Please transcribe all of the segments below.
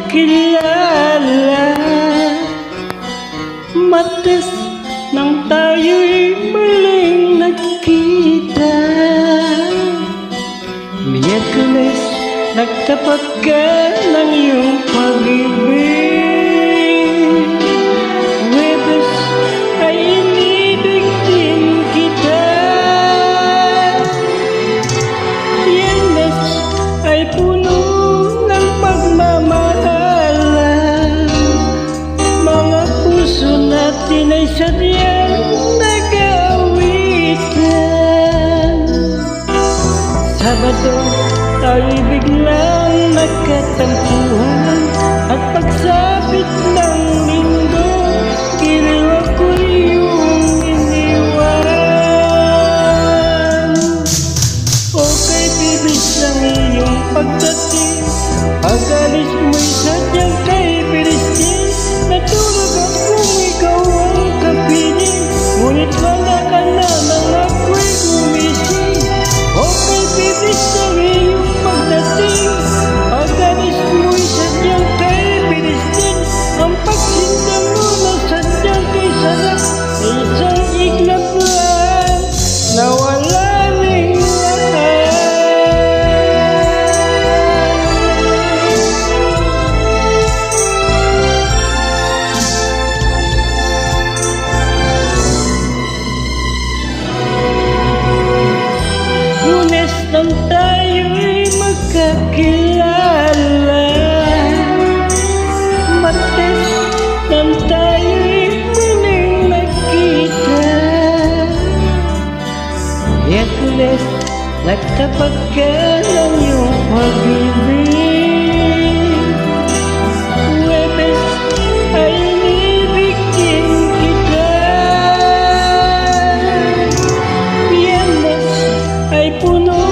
magkakilala, matas nang tayo'y muling nagkita. Miyerkules, nagtapat ka ng iyong pag-ibig. Huwebes ay inibig din kita. Biyernes ay puno ng pagmamahalan. Mga puso natin ay sadyang nag-awitan. Sabado, tayo'y biglang nagkatampuhan, at pagsapit ng linggo, ginawa ko iyong iniwan. Okay, bibis ang iyong pagdating, pag-alis mo'y sadyang kay biristin. Natulog akong ikaw ang kapiling, ngunit wala ka na nang ako'y gumising. Okay, bibis ang iyong pagdating, pag-alis mo'y sadyang kay biristin. Ang pagsinta mo na sadyang kay sarap, ay isang iglap lang na wala ring lahat. Lunes nang tayo'y magkakilala, Martes nang tayo'y muling nagkita. Miyerkules, nagtapat ka ng iyong pag-ibig. Huwebes ay inibig din kita. Biyernes ay puno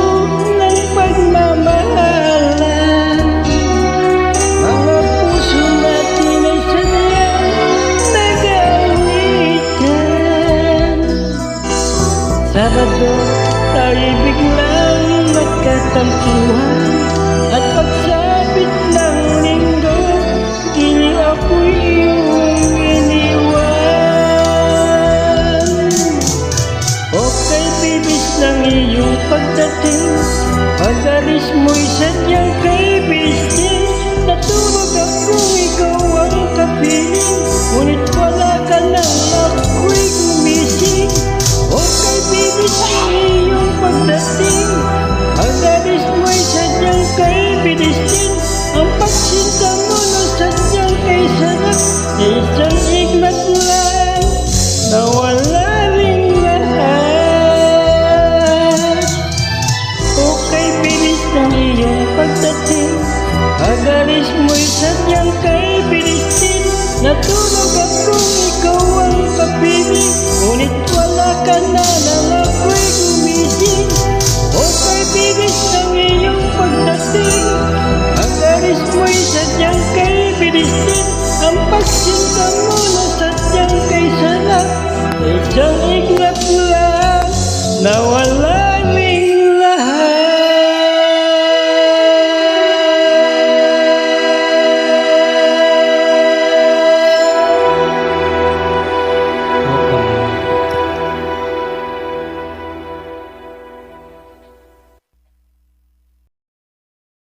ng pagmamahalan. Mga puso natin ay sadyang nag-awitan. Sabado, tayo'y biglang nagkatampuhan, at pagsapit ng linggo, giliw ako'y iyong iniwan. Okay, bibis ng iyong pagdating, pag-alis mo'y sadyang kay biristin. Natulog akong ikaw ang kapiling, ngunit wala ka nang ako'y gumising. Okay, bibis ang iyong pagdating, pag-alis mo'y sadyang kay biristin. Ang pagsinta mo na sadyang kay sarap, ay isang iglap lang na wala ring lahat. Okay, bilis ng iyong pagdating, pag-alis mo'y sadyang kay biristin. Natulog akong ikaw ang kapiling, ngunit wala ka na nang ako'y gumising. Okay, bilis ng iyong pagdating, pag-alis mo'y sadyang kay biristin. Ang pagsinta mo na sadyang kay sarap, ay isang iglap lang na wala